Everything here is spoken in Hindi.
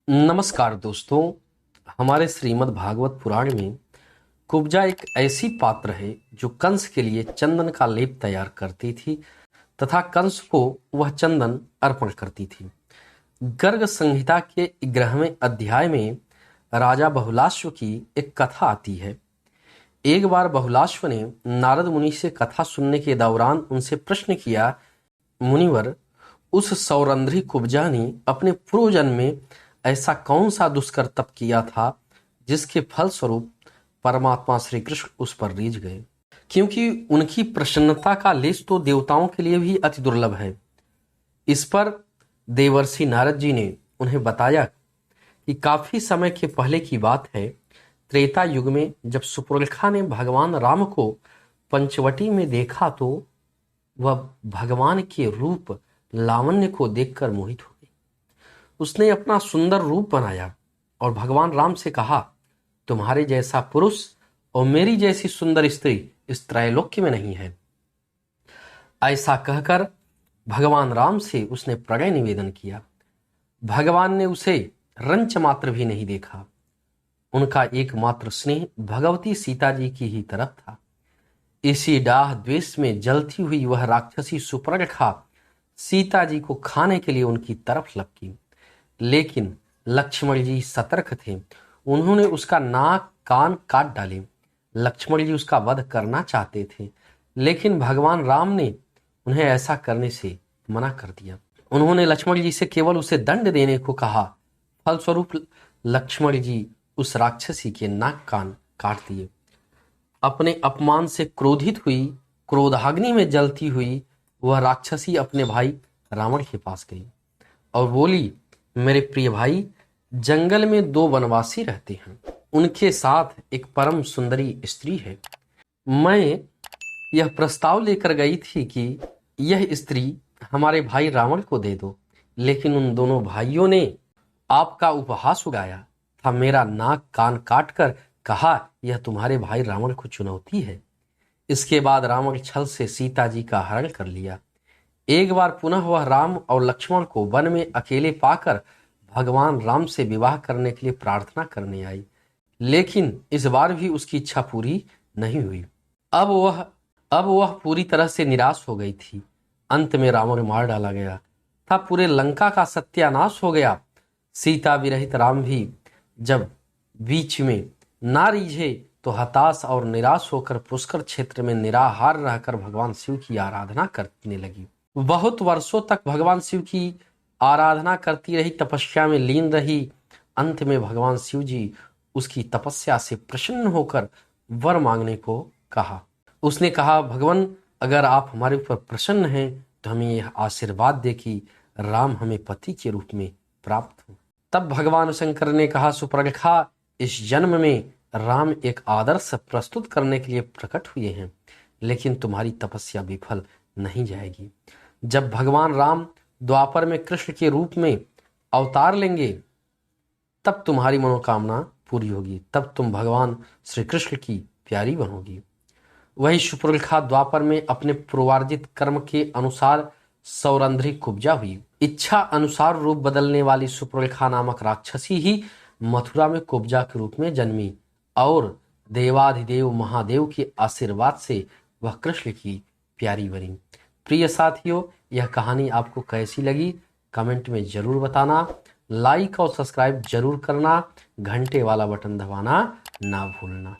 नमस्कार दोस्तों। हमारे श्रीमद् भागवत पुराण में कुब्जा एक ऐसी पात्र है जो कंस के लिए चंदन का लेप तैयार करती थी तथा कंस को वह चंदन अर्पण करती थी। गर्ग संहिता के 11वें अध्याय में राजा बहुलाश्व की एक कथा आती है। एक बार बहुलाश्व ने नारद मुनि से कथा सुनने के दौरान उनसे प्रश्न किया, मुनिवर, उस सौरंध्री कुब्जा ने अपने पूर्व जन्म में ऐसा कौन सा दुष्कर तप किया था जिसके फलस्वरूप परमात्मा श्री कृष्ण उस पर रीझ गए, क्योंकि उनकी प्रसन्नता का लेश तो देवताओं के लिए भी अति दुर्लभ है। इस पर देवर्षि नारद जी ने उन्हें बताया कि काफी समय के पहले की बात है। त्रेता युग में जब सुपर्णखा ने भगवान राम को पंचवटी में देखा तो वह भगवान के रूप लावण्य को देखकर मोहित हो गई। उसने अपना सुंदर रूप बनाया और भगवान राम से कहा, तुम्हारे जैसा पुरुष और मेरी जैसी सुंदर स्त्री इस त्रैलोक्य में नहीं है। ऐसा कहकर भगवान राम से उसने प्रणय निवेदन किया। भगवान ने उसे रंच मात्र भी नहीं देखा। उनका एकमात्र स्नेह भगवती सीता जी की ही तरफ था। इसी डाह द्वेष में जलती हुई वह राक्षसी सुपर्णखा सीता जी को खाने के लिए उनकी तरफ लपकी, लेकिन लक्ष्मण जी सतर्क थे। उन्होंने उसका नाक कान काट डाले। लक्ष्मण जी उसका वध करना चाहते थे, लेकिन भगवान राम ने उन्हें ऐसा करने से मना कर दिया। उन्होंने लक्ष्मण जी से केवल उसे दंड देने को कहा। फलस्वरूप लक्ष्मण जी उस राक्षसी के नाक कान काट दिए। अपने अपमान से क्रोधित हुई, क्रोधाग्नि में जलती हुई वह राक्षसी अपने भाई रावण के पास गई और बोली, मेरे प्रिय भाई, जंगल में 2 वनवासी रहते हैं। उनके साथ एक परम सुंदरी स्त्री है। मैं यह प्रस्ताव लेकर गई थी कि यह स्त्री हमारे भाई रावण को दे दो, लेकिन उन दोनों भाइयों ने आपका उपहास उड़ाया था। मेरा नाक कान काट कर कहा, यह तुम्हारे भाई रावण को चुनौती है। इसके बाद रावण छल से सीता जी का हरण कर लिया। एक बार पुनः वह राम और लक्ष्मण को वन में अकेले पाकर भगवान राम से विवाह करने के लिए प्रार्थना करने आई, लेकिन इस बार भी उसकी इच्छा पूरी नहीं हुई। अब वह पूरी तरह से निराश हो गई थी। अंत में रावण मार डाला गया था। पूरे लंका का सत्यानाश हो गया। सीता विरहित राम भी जब बीच में ना रीझे तो हताश और निराश होकर पुष्कर क्षेत्र में निराहार रहकर भगवान शिव की आराधना करने लगी। बहुत वर्षों तक भगवान शिव की आराधना करती रही, तपस्या में लीन रही। अंत में भगवान शिव जी उसकी तपस्या से प्रसन्न होकर वर मांगने को कहा। उसने कहा, भगवान, अगर आप हमारे ऊपर प्रसन्न हैं तो हमें यह आशीर्वाद दे कि राम हमें पति के रूप में प्राप्त हो। तब भगवान शंकर ने कहा, सुपर्णखा, इस जन्म में राम एक आदर्श प्रस्तुत करने के लिए प्रकट हुए हैं, लेकिन तुम्हारी तपस्या विफल नहीं जाएगी। जब भगवान राम द्वापर में कृष्ण के रूप में अवतार लेंगे तब तुम्हारी मनोकामना पूरी होगी। तब तुम भगवान श्री कृष्ण की प्यारी बनोगी। वही सुपर्णखा द्वापर में अपने पूर्वार्जित कर्म के अनुसार सौरंध्री कुब्जा हुई। इच्छा अनुसार रूप बदलने वाली सुपर्णखा नामक राक्षसी ही मथुरा में कुब्जा के रूप में जन्मी और देवाधिदेव महादेव के आशीर्वाद से वह कृष्ण की प्यारी बनी। प्रिय साथियों, यह कहानी आपको कैसी लगी कमेंट में जरूर बताना। लाइक और सब्सक्राइब जरूर करना। घंटे वाला बटन दबाना ना भूलना।